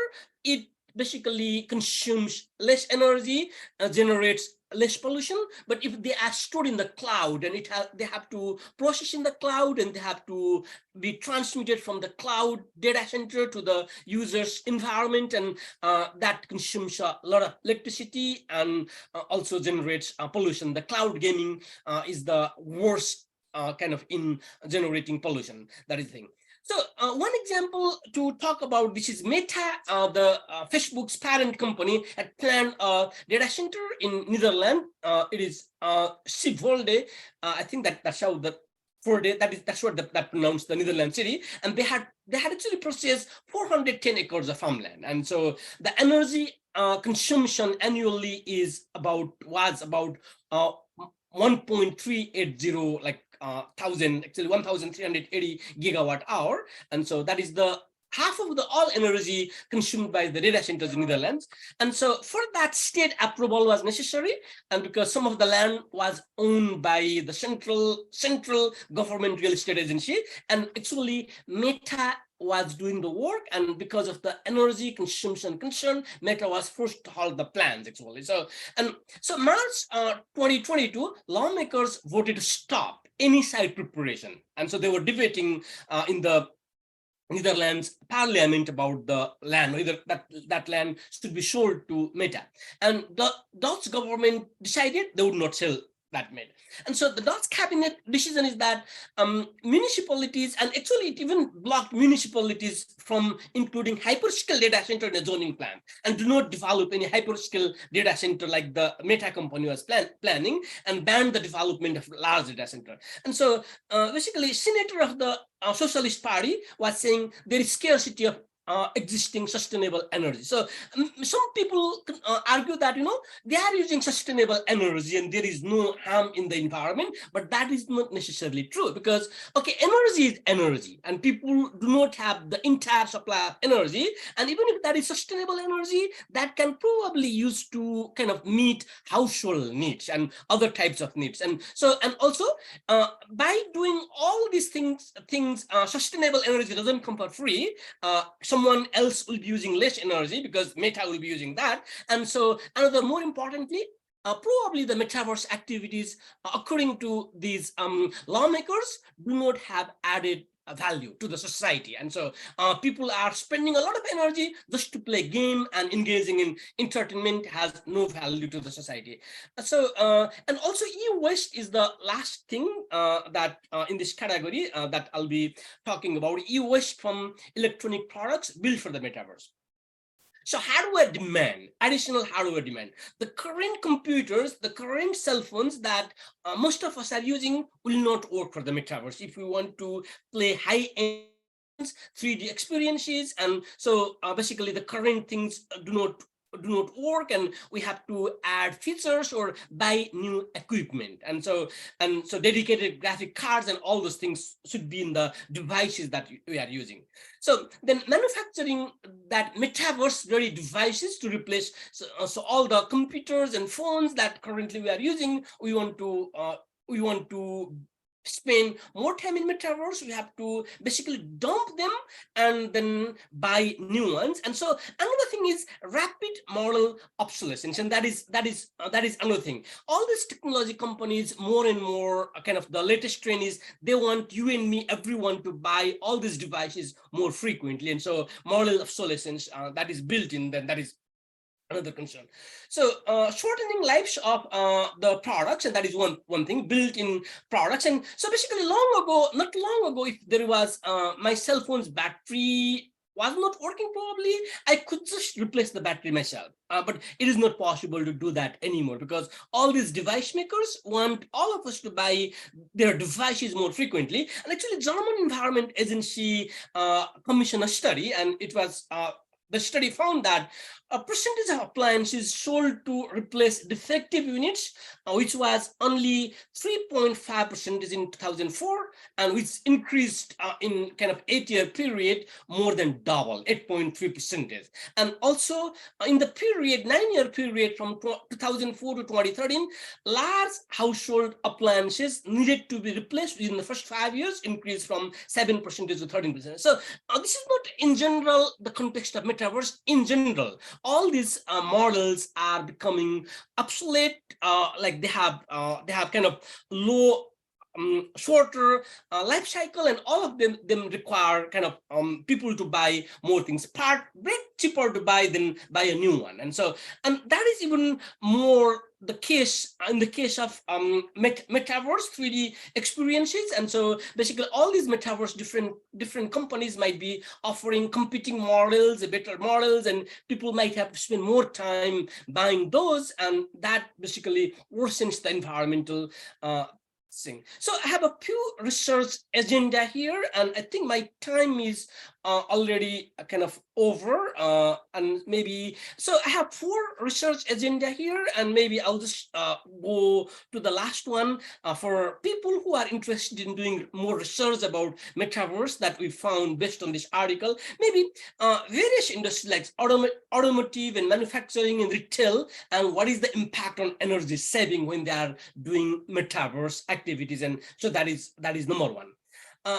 it basically consumes less energy, generates less pollution. But if they are stored in the cloud, and they have to process in the cloud, and they have to be transmitted from the cloud data center to the user's environment, and that consumes a lot of electricity and also generates pollution. The cloud gaming is the worst kind of in generating pollution. That is the thing. So one example to talk about this is Meta, the Facebook's parent company, had planned a data center in Netherlands. It is Schiphol. I think that's how the that's what that pronounced the Netherlands city, and they had actually purchased 410 acres of farmland. And so the energy consumption annually was about 1.380 like 1,380 gigawatt hour. And so that is the half of the all energy consumed by the data centers in Netherlands. And so for that, state approval was necessary, and because some of the land was owned by the central government real estate agency, and actually Meta was doing the work, and because of the energy consumption concern, Meta was forced to halt the plans actually. So March 2022, lawmakers voted to stop any site preparation, and so they were debating in the Netherlands parliament about the land, whether that land should be sold to Meta. And the Dutch government decided they would not sell that made. And so the Dutch cabinet decision is that municipalities, and actually it even blocked municipalities from including hyperscale data center in the zoning plan, and do not develop any hyperscale data center like the Meta company was planning, and banned the development of large data center. And so basically, senator of the Socialist Party was saying there is scarcity of existing sustainable energy. So some people argue that they are using sustainable energy and there is no harm in the environment, but that is not necessarily true, because energy is energy, and people do not have the entire supply of energy, and even if that is sustainable energy, that can probably use to kind of meet household needs and other types of needs. And so, and also by doing all these things, sustainable energy doesn't come for free. someone else will be using less energy because Meta will be using that. And so another more importantly, probably the metaverse activities, according to these lawmakers, do not have added value to the society. And so people are spending a lot of energy just to play game, and engaging in entertainment has no value to the society. So and also e-waste is the last thing that in this category that I'll be talking about, e-waste from electronic products built for the metaverse. So hardware demand, additional hardware demand. The current computers, the current cell phones that most of us are using will not work for the metaverse if we want to play high-end 3D experiences. And so basically the current things do not work, and we have to add features or buy new equipment. And so dedicated graphic cards and all those things should be in the devices that we are using. So then manufacturing that metaverse ready devices to replace so all the computers and phones that currently we are using, we want to spend more time in metaverse. We have to basically dump them and then buy new ones. And so another thing is rapid model obsolescence, and that is another thing. All these technology companies, more and more kind of the latest trend is they want you and me, everyone, to buy all these devices more frequently. And so model obsolescence that is built in, then that is another concern. So shortening lives of the products, and that is one thing, built in products. And so basically not long ago, if there was my cell phone's battery was not working, probably I could just replace the battery myself. But it is not possible to do that anymore, because all these device makers want all of us to buy their devices more frequently. And actually, German Environment Agency commissioned a study, and it was the study found that a percentage of appliances sold to replace defective units, which was only 3.5% in 2004, and which increased in kind of 8-year period more than double, 8.3%. And also in the period, 9-year period from 2004 to 2013, large household appliances needed to be replaced within the first 5 years, increased from 7% to 13%. So this is not in general the context of metaverse. In general, all these models are becoming obsolete, like they have kind of low shorter life cycle, and all of them require kind of people to buy more things, way cheaper to buy than buy a new one. And so, and that is even more the case in the case of metaverse 3D experiences. And so basically all these metaverse different companies might be offering competing models, better models, and people might have to spend more time buying those, and that basically worsens the environmental thing. So I have a few research agenda here, and I think my time is already kind of over, and maybe, so I have 4 research agenda here, and maybe I'll just go to the last one for people who are interested in doing more research about metaverse that we found based on this article. Maybe various industries like automotive and manufacturing and retail, and what is the impact on energy saving when they are doing metaverse activities. And so that is number 1.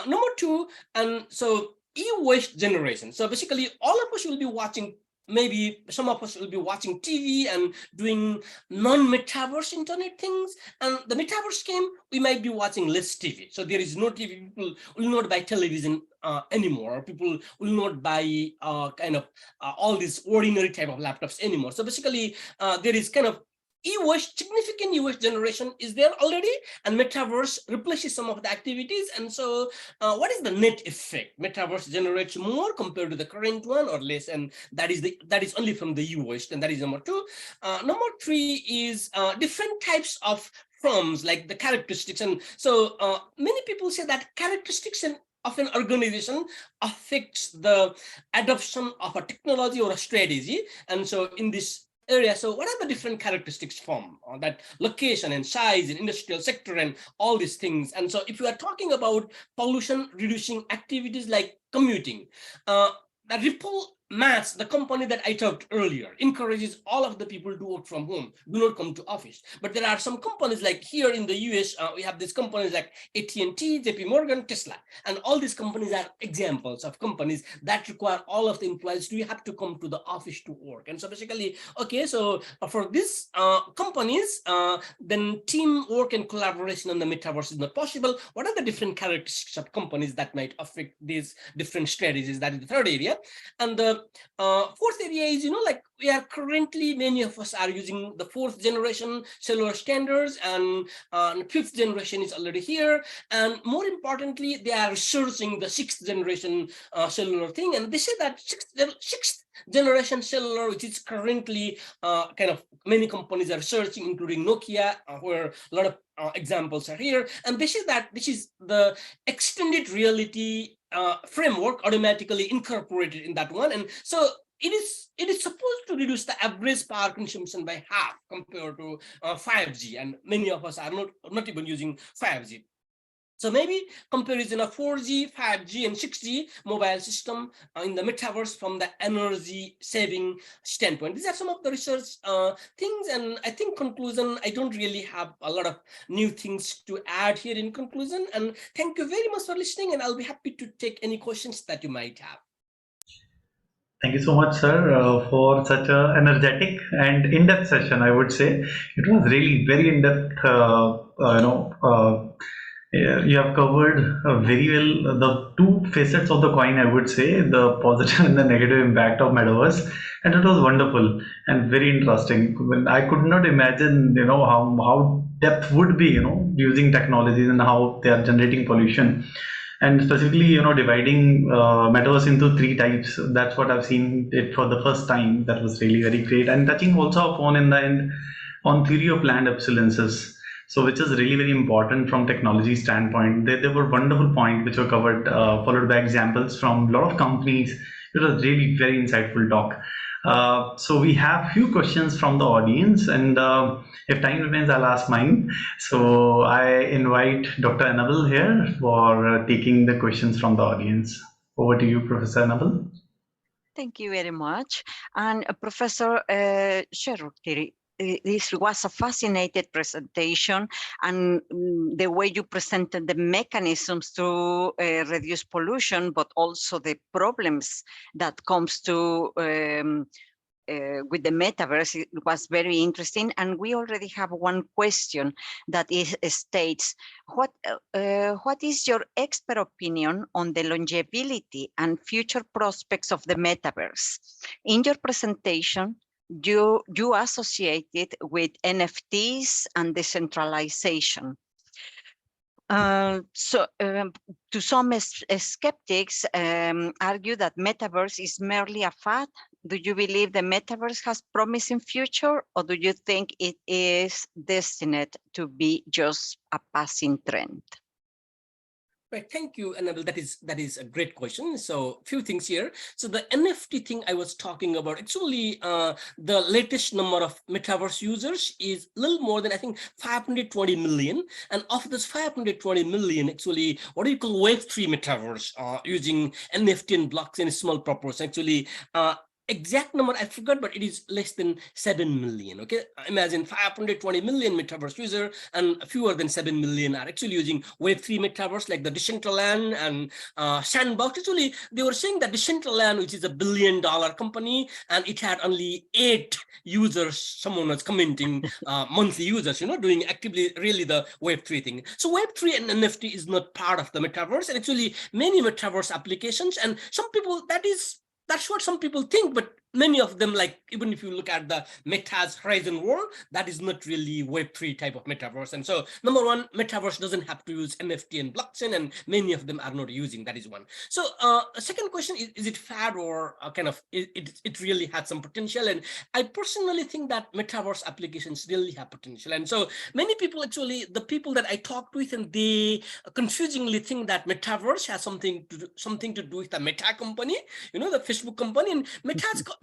Number 2, and so e-waste generation. So basically all of us will be watching, maybe some of us will be watching TV and doing non-metaverse internet things, and the metaverse came, we might be watching less TV. So there is no TV, people will not buy television anymore. People will not buy kind of all these ordinary type of laptops anymore. So basically there is kind of significant e-waste generation is there already, and metaverse replaces some of the activities. And so what is the net effect? Metaverse generates more compared to the current one, or less, and that is only from the e-waste, and that is number 2. Number 3 is different types of firms, like the characteristics. And so many people say that characteristics of an organization affects the adoption of a technology or a strategy. And so in this area, so what are the different characteristics from that location and size and industrial sector and all these things? And so if you are talking about pollution reducing activities like commuting, the ripple Mats, the company that I talked earlier, encourages all of the people to work from home, do not come to office. But there are some companies like here in the US, we have these companies like AT&T, JP Morgan, Tesla, and all these companies are examples of companies that require all of the employees to have to come to the office to work. And so basically, okay, so for these companies, then teamwork and collaboration on the metaverse is not possible. What are the different characteristics of companies that might affect these different strategies? That is the third area. And the fourth area is, like we are currently, many of us are using the 4th generation cellular standards, and 5th generation is already here. And more importantly, they are researching the 6th generation cellular thing. And they say that 6th generation cellular, which is currently kind of many companies are researching, including Nokia, where a lot of examples are here. And they say that this is the extended reality framework automatically incorporated in that one. And so it is supposed to reduce the average power consumption by half compared to 5G. And many of us are not even using 5G. So maybe comparison of 4G, 5G, and 6G mobile system in the metaverse from the energy saving standpoint. These are some of the research things. And I think conclusion, I don't really have a lot of new things to add here in conclusion. And thank you very much for listening. And I'll be happy to take any questions that you might have. Thank you so much, sir, for such an energetic and in-depth session. I would say it was really very in-depth. You have covered very well the two facets of the coin, I would say, the positive and the negative impact of metaverse, and it was wonderful and very interesting. When I could not imagine, how depth would be, using technologies and how they are generating pollution. And specifically, dividing metaverse into 3 types. That's what I've seen it for the first time. That was really very great. And touching also upon in the end on theory of planned obsolescences. So which is really very important from technology standpoint. There were wonderful points which were covered, followed by examples from a lot of companies. It was really very insightful talk. So we have few questions from the audience, and if time remains, I'll ask mine. So I invite Dr. Anabel here for taking the questions from the audience. Over to you, Professor Anabel. Thank you very much. And Professor Kshetri, this was a fascinating presentation, and the way you presented the mechanisms to reduce pollution, but also the problems that comes to with the metaverse, it was very interesting. And we already have one question that states, what is your expert opinion on the longevity and future prospects of the metaverse? In your presentation, you associated with NFTs and decentralization. To some skeptics argue that metaverse is merely a fad. Do you believe the metaverse has promising future, or do you think it is destined to be just a passing trend? Right, thank you, Anabel. That is a great question. So a few things here. So the NFT thing I was talking about, actually the latest number of metaverse users is a little more than, I think, 520 million. And of this 520 million, actually, what do you call Web3 metaverse using NFT and blockchain is small proportion. Actually, exact number I forgot, but it is less than 7 million. Okay, imagine 520 million metaverse user, and fewer than 7 million are actually using Web3 metaverse, like the Decentraland and Sandbox. Actually, they were saying that Decentraland, which is $1 billion company, and it had only 8 users. Someone was commenting monthly users, doing actively really the Web3 thing. So Web3 and NFT is not part of the metaverse, and actually many metaverse applications, and some people that's what some people think, but many of them, like even if you look at the Meta's Horizon World, that is not really Web3 type of metaverse. And so number one, metaverse doesn't have to use NFT and blockchain, and many of them are not using. That is one. So second question, is it fad or kind of it really had some potential? And I personally think that metaverse applications really have potential. And so many people, actually the people that I talked with, and they confusingly think that metaverse has something to do with the Meta company, the Facebook company. And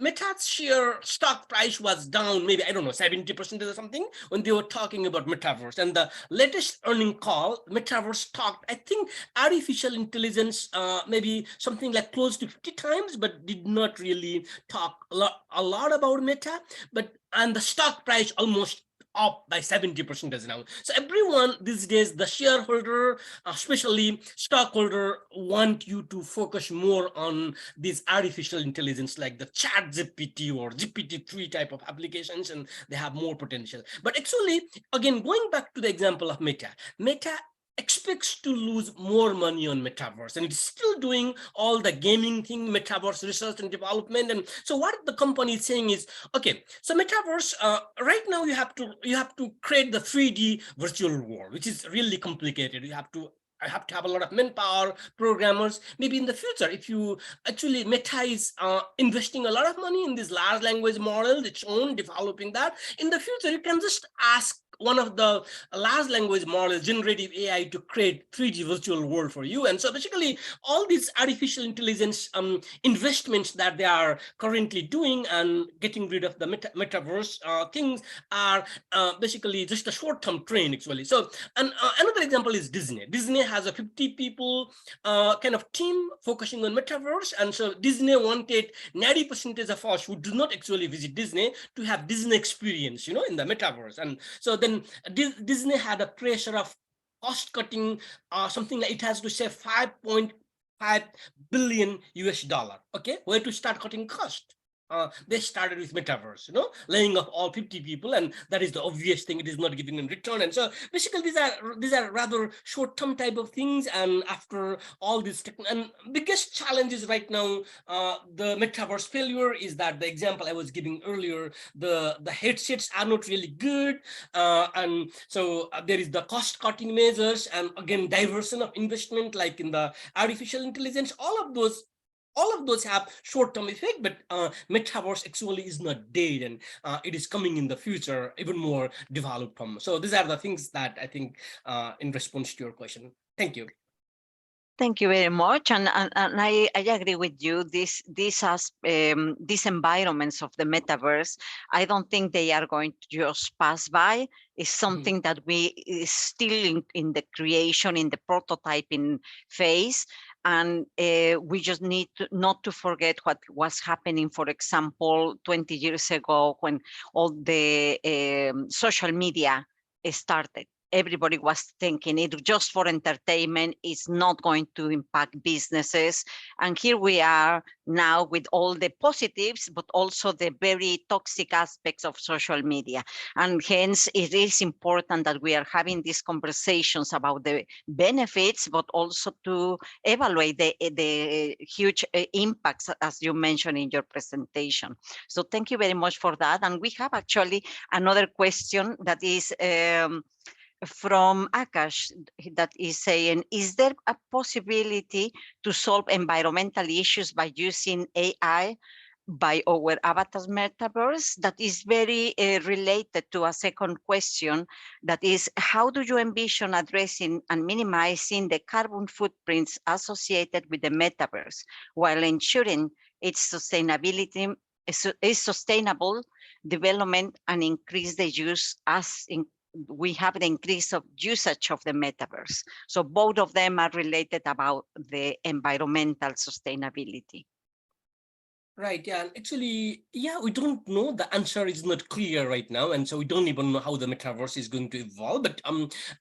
Meta's share stock price was down, maybe, I don't know, 70% or something when they were talking about Metaverse. And the latest earning call, Metaverse talked, I think, artificial intelligence, maybe something like close to 50 times, but did not really talk a lot about Meta. And the stock price almost up by 70% as now. So everyone these days, the shareholder, especially stockholder, want you to focus more on these artificial intelligence like the chat GPT or GPT-3 type of applications, and they have more potential. But actually, again, going back to the example of Meta expects to lose more money on Metaverse, and it's still doing all the gaming thing, Metaverse research and development. And so what the company is saying is, okay, so Metaverse, right now you have to create the 3D virtual world, which is really complicated. I have to have a lot of manpower, programmers. Maybe in the future, if you actually, Meta is investing a lot of money in this large language model, its own, developing that. In the future, you can just ask one of the large language models, generative AI, to create 3D virtual world for you. And so basically all these artificial intelligence investments that they are currently doing and getting rid of the metaverse things are basically just a short-term trend actually. So, and another example is Disney. Disney has a 50 people kind of team focusing on metaverse. And so Disney wanted 90% of us who do not actually visit Disney to have Disney experience, in the metaverse. And so then Disney had a pressure of cost cutting, something like it has to say 5.5 billion US dollar. Okay, where to start cutting cost? They started with metaverse, laying off all 50 people, and that is the obvious thing. It is not giving them return. And so basically these are rather short-term type of things. And after all this and biggest challenges right now, the metaverse failure is that the example I was giving earlier, the headsets are not really good. And so there is the cost-cutting measures, and again, diversion of investment, like in the artificial intelligence. All of those have short-term effect, but metaverse actually is not dead, and it is coming in the future even more developed from. So these are the things that I think in response to your question. Thank you. Thank you very much, and I agree with you. These environments of the metaverse, I don't think they are going to just pass by. It's something that we is still in the creation, in the prototyping phase, and we just need not to forget what was happening. For example, 20 years ago, when all the social media started. Everybody was thinking it just for entertainment, is not going to impact businesses. And here we are now with all the positives, but also the very toxic aspects of social media. And hence it is important that we are having these conversations about the benefits, but also to evaluate the huge impacts, as you mentioned in your presentation. So thank you very much for that. And we have actually another question that is, from Akash, that is saying, is there a possibility to solve environmental issues by using AI by our avatar metaverse? That is very related to a second question, that is, how do you envision addressing and minimizing the carbon footprints associated with the metaverse while ensuring its sustainability, sustainable development, and increase the use as we have the increase of usage of the metaverse? So both of them are related about the environmental sustainability. Right, yeah, and actually, yeah, we don't know. The answer is not clear right now, and so we don't even know how the metaverse is going to evolve. But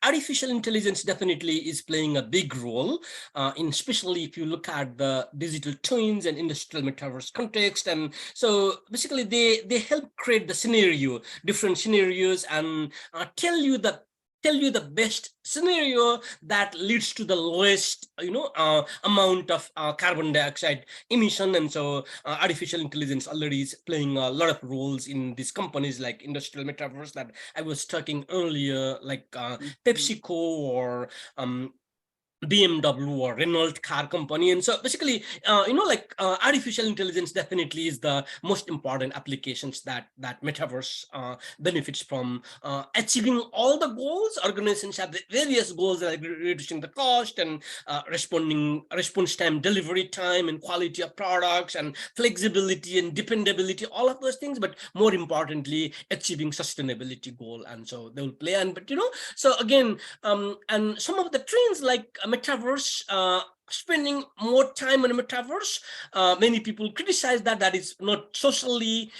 artificial intelligence definitely is playing a big role, especially if you look at the digital twins and industrial metaverse context. And so basically, they help create the scenario, different scenarios, and tell you the best scenario that leads to the lowest, amount of carbon dioxide emission. And so artificial intelligence already is playing a lot of roles in these companies like industrial metaverse that I was talking earlier, like PepsiCo or BMW or Renault car company. And so basically, artificial intelligence definitely is the most important applications that Metaverse benefits from. Achieving all the goals, organizations have the various goals like reducing the cost and response time, delivery time, and quality of products, and flexibility and dependability, all of those things. But more importantly, achieving sustainability goal. And so they will play. And so again, and some of the trends like Metaverse, spending more time on Metaverse, many people criticize that is not socially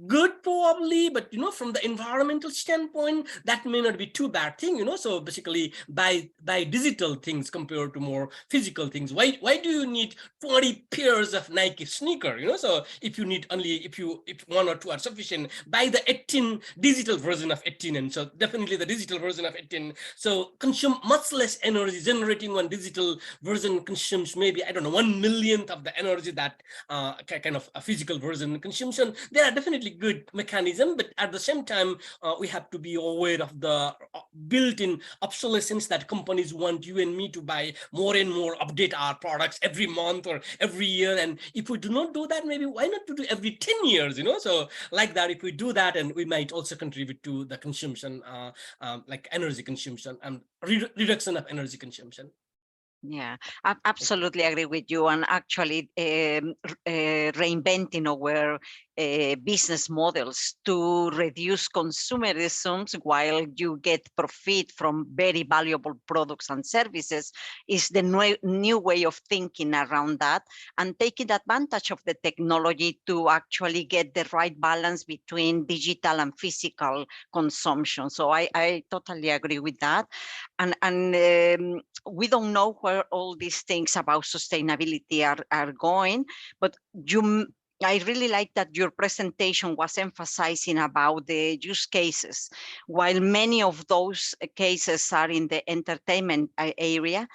good probably, but from the environmental standpoint, that may not be too bad thing. So basically buy digital things compared to more physical things. Why do you need 20 pairs of Nike sneaker? So if you need only if one or two are sufficient, buy the 18 digital version of 18. And so definitely the digital version of 18, so consume much less energy. Generating one digital version consumes maybe, I don't know, 1/1,000,000th of the energy that kind of a physical version consumes. And there are definitely good mechanism, but at the same time, we have to be aware of the built-in obsolescence that companies want you and me to buy more and more, update our products every month or every year. And if we do not do that, maybe why not do every 10 years, so like that, if we do that, and we might also contribute to the consumption, like energy consumption and reduction of energy consumption. Yeah, I absolutely agree with you. And actually reinventing our business models to reduce consumerism while you get profit from very valuable products and services is the new way of thinking around that, and taking advantage of the technology to actually get the right balance between digital and physical consumption. So I totally agree with that. And we don't know where all these things about sustainability are going, but I really like that your presentation was emphasizing about the use cases. While many of those cases are in the entertainment area,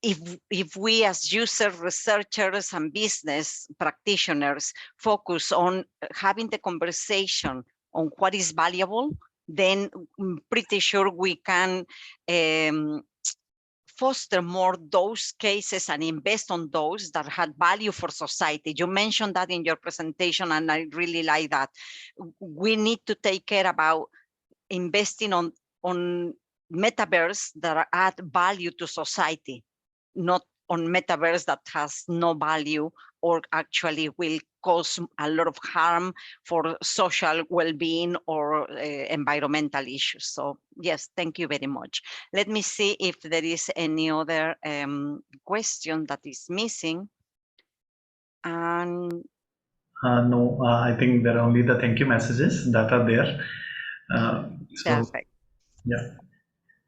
if we as users, researchers, and business practitioners focus on having the conversation on what is valuable, then I'm pretty sure we can foster more those cases and invest on those that had value for society. You mentioned that in your presentation, and I really like that. We need to take care about investing on metaverse that add value to society, not on metaverse that has no value or actually will cause a lot of harm for social well-being or environmental issues. So yes, thank you very much. Let me see if there is any other question that is missing. And no, I think there are only the thank you messages that are there. Perfect. Yeah,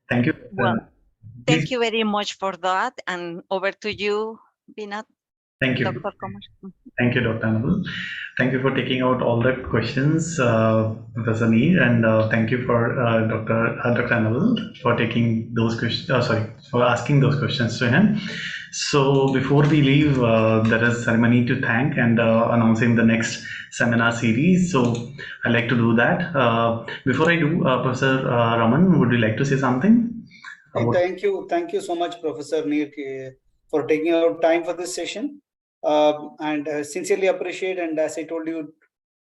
thank you. Well, thank you very much for that. And over to you, Vinod. Thank you. Dr. Kumar. Thank you, Dr. Anabel. Thank you for taking out all the questions, Professor Neer, and thank you for Dr. Anabel for taking those questions. For asking those questions to him. So before we leave, there is a ceremony to thank and announcing the next seminar series. So I'd like to do that. Before I do, Professor Raman, would you like to say something? Thank you so much, Professor Neer, for taking out time for this session. And sincerely appreciate, and as I told you,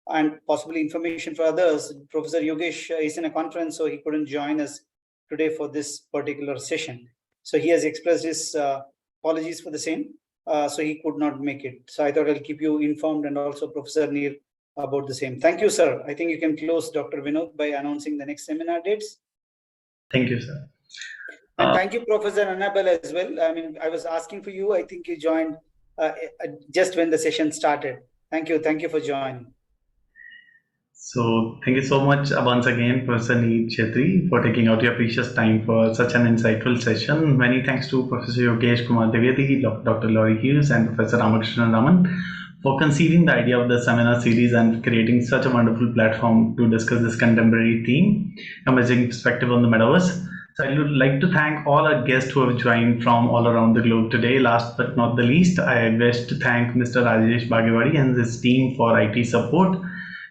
and possibly information for others, Professor Yogesh is in a conference, so he couldn't join us today for this particular session. So he has expressed his apologies for the same, so he could not make it. So I thought I'll keep you informed, and also Professor Neer, about the same. Thank you, sir. I think you can close, Dr. Vinod, by announcing the next seminar dates. Thank you, sir. And thank you, Professor Anabel, as well. I mean, I was asking for you. I think you joined just when the session started. Thank you. Thank you for joining. So thank you so much once again, Professor Kshetri, for taking out your precious time for such an insightful session. Many thanks to Professor Yogesh, Kumar, Dwivedi, Dr. Laurie, Hughes, and Professor Raman for conceiving the idea of the seminar series and creating such a wonderful platform to discuss this contemporary theme, emerging perspective on the metaverse. So I would like to thank all our guests who have joined from all around the globe today. Last but not the least, I wish to thank Mr. Rajesh Bagewadi and his team for IT support.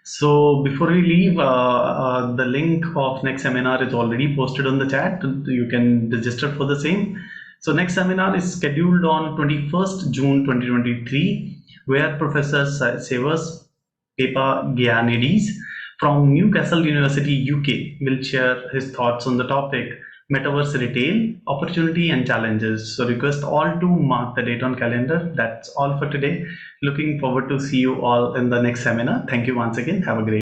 So before we leave, the link of next seminar is already posted on the chat. You can register for the same. So next seminar is scheduled on 21st June 2023, where Professor Sevas Papagiannidis from Newcastle University, UK will share his thoughts on the topic Metaverse Retail, Opportunity and Challenges. So request all to mark the date on calendar. That's all for today. Looking forward to see you all in the next seminar. Thank you once again. Have a great